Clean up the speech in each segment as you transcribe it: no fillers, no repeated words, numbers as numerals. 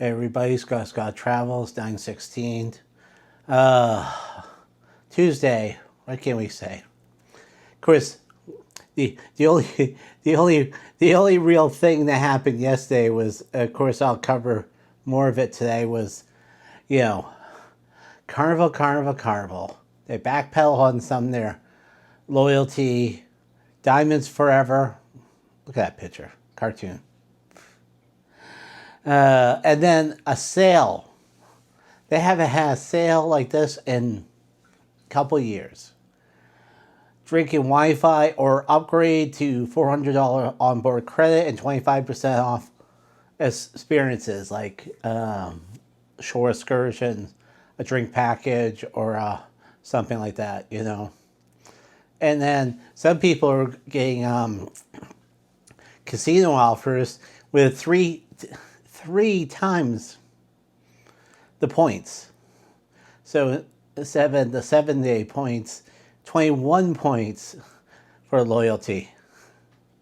Everybody's got travels, 9/16. Tuesday, what can we say? Of course, the only real thing that happened yesterday was, of course, I'll cover more of it today, was, you know, Carnival. They backpedal on some of their loyalty, Diamonds Forever. Look at that picture, cartoon. And then a sale. They haven't had a sale like this in a couple years. Drinking Wi-Fi or upgrade to $400 onboard credit and 25% off experiences like shore excursions, a drink package, or something like that, you know. And then some people are getting casino offers with three times the points. So the 7-day points, 21 points for loyalty.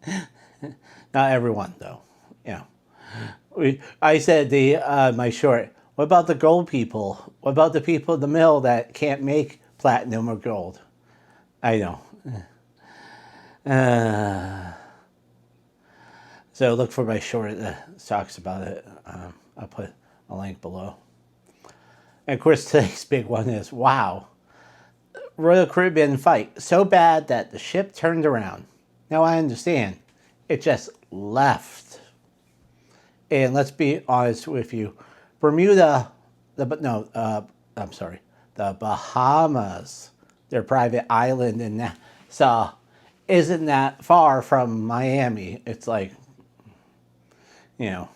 Not everyone, though. You know, I said my short. What about the gold people? What about the people in the middle that can't make platinum or gold? I know. So look for my short that talks about it. I'll put a link below. And of course, today's big one is, wow, Royal Caribbean fight so bad that the ship turned around. Now I understand, it just left. And let's be honest with you, Bermuda, the Bahamas, their private island in Nassau, isn't that far from Miami. It's like, you know,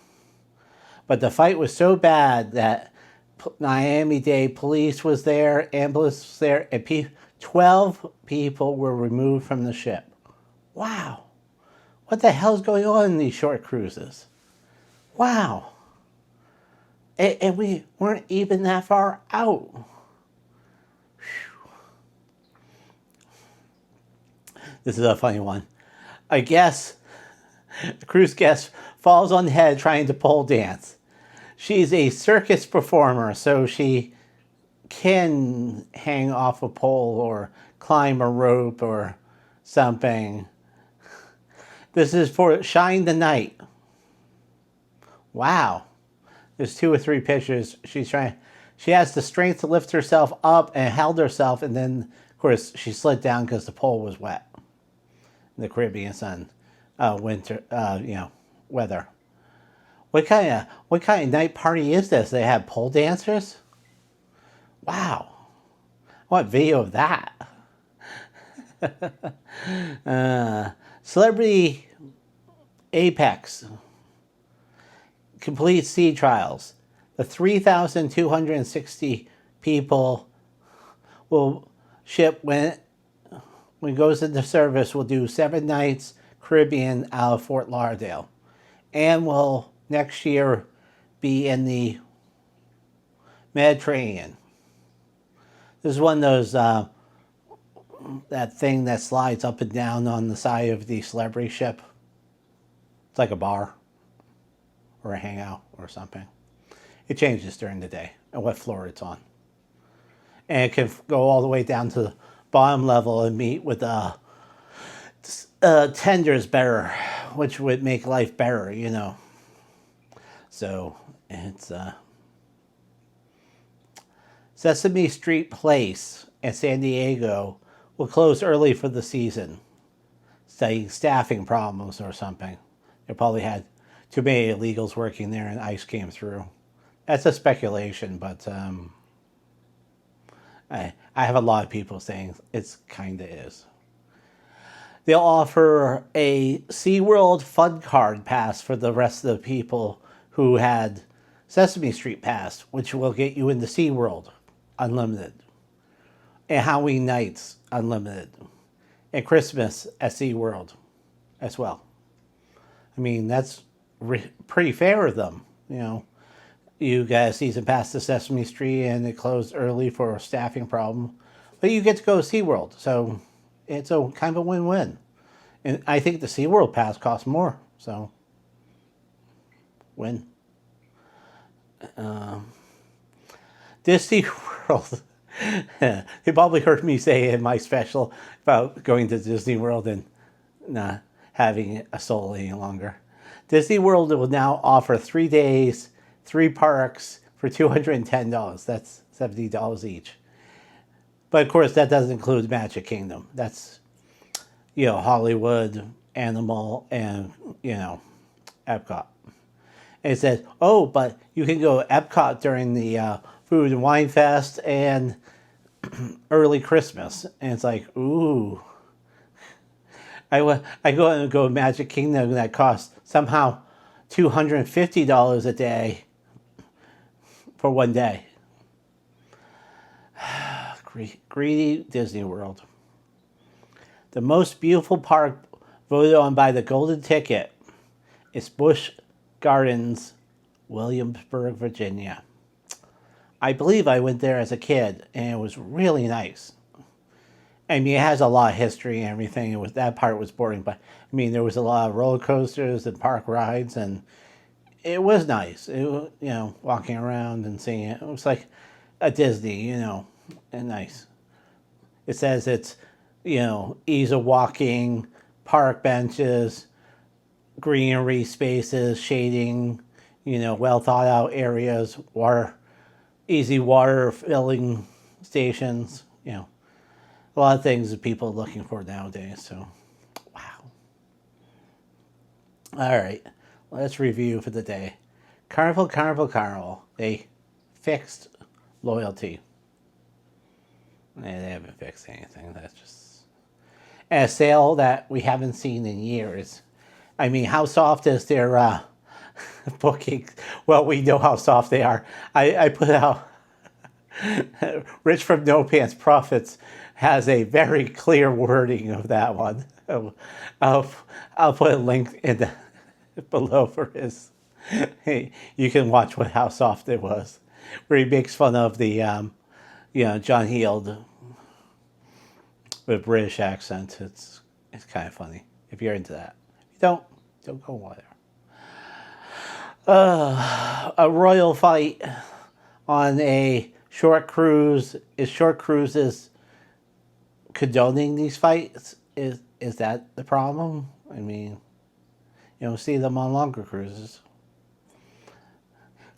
but the fight was so bad that Miami-Dade police was there, ambulance was there, and 12 people were removed from the ship. Wow. What the hell's going on in these short cruises? Wow. And we weren't even that far out. Whew. This is a funny one. I guess the cruise guest falls on the head trying to pole dance. She's a circus performer, so she can hang off a pole or climb a rope or something. This is for Shine the Night. Wow. There's 2 or 3 pictures. She has the strength to lift herself up and held herself, and then, of course, she slid down because the pole was wet. In the Caribbean sun, winter, weather. What kind of night party is this? They have pole dancers? Wow. I want video of that. Celebrity Apex complete sea trials. The 3,260 people ship when it goes into service will do 7 nights Caribbean out of Fort Lauderdale, and will next year be in the Mediterranean. This is one of those that thing that slides up and down on the side of the celebrity ship. It's like a bar or a hangout or something. It changes during the day and what floor it's on. And it can go all the way down to the bottom level and meet with tenders better, which would make life better, you know. So it's Sesame Street Place in San Diego will close early for the season, citing staffing problems or something. They probably had too many illegals working there and ICE came through. That's a speculation, but I have a lot of people saying it's kind of is. They'll offer a SeaWorld Fun Card Pass for the rest of the people who had Sesame Street Pass, which will get you into SeaWorld unlimited, and Halloween nights unlimited, and Christmas at SeaWorld as well. I mean, that's pretty fair of them, you know. You got a season pass to Sesame Street and it closed early for a staffing problem, but you get to go to SeaWorld, so it's a kind of a win-win. And I think the SeaWorld pass costs more, so win. Disney World. You probably heard me say in my special about going to Disney World and not having a soul any longer. Disney World will now offer 3 days, 3 parks for $210. That's $70 each. But of course, that doesn't include Magic Kingdom. That's, Hollywood, Animal, and, Epcot. And it says, oh, but you can go to Epcot during the Food and Wine Fest and early Christmas. And it's like, ooh. I go to Magic Kingdom that costs somehow $250 a day for one day. Greedy Disney World. The most beautiful park voted on by the Golden Ticket is Busch Gardens, Williamsburg, Virginia. I believe I went there as a kid, and it was really nice. I mean, it has a lot of history and everything. That part was boring, but I mean, there was a lot of roller coasters and park rides, and it was nice. Walking around and seeing it. It was like a Disney, and nice. It says it's, ease of walking, park benches, greenery spaces, shading, well thought out areas, easy water filling stations, a lot of things that people are looking for nowadays. So, wow. All right, let's review for the day. Carnival. They fixed loyalty. They haven't fixed anything. That's just a sale that we haven't seen in years. I mean, how soft is their bookings? Well, we know how soft they are. I put out Rich from No Pants Profits has a very clear wording of that one. I'll put a link in below for his. You can watch how soft it was, where he makes fun of the John Heald with British accent. It's kind of funny if you're into that. If you don't go there. A royal fight on a short cruise. Is Short Cruises condoning these fights? Is that the problem? I mean, you don't see them on longer cruises.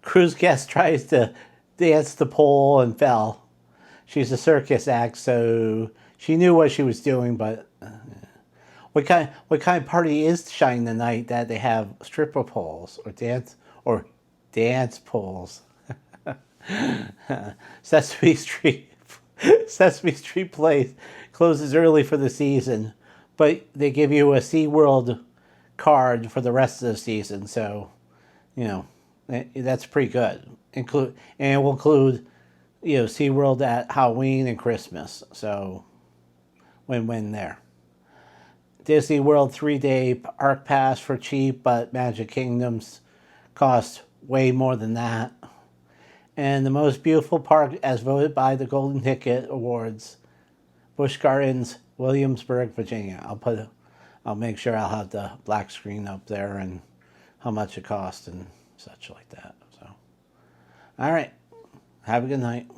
Cruise guest tries to dance the pole and fell. She's a circus act, so she knew what she was doing, but what kind of party is Shine the Night that they have stripper poles or dance poles? Sesame Street Place closes early for the season, but they give you a SeaWorld card for the rest of the season, so that's pretty good. And it will include SeaWorld at Halloween and Christmas, so win-win there. Disney World 3-day park pass for cheap, but Magic Kingdom's cost way more than that. And the most beautiful park as voted by the Golden Ticket Awards, Busch Gardens, Williamsburg, Virginia. I'll make sure I'll have the black screen up there and how much it costs and such like that. So, all right. Have a good night.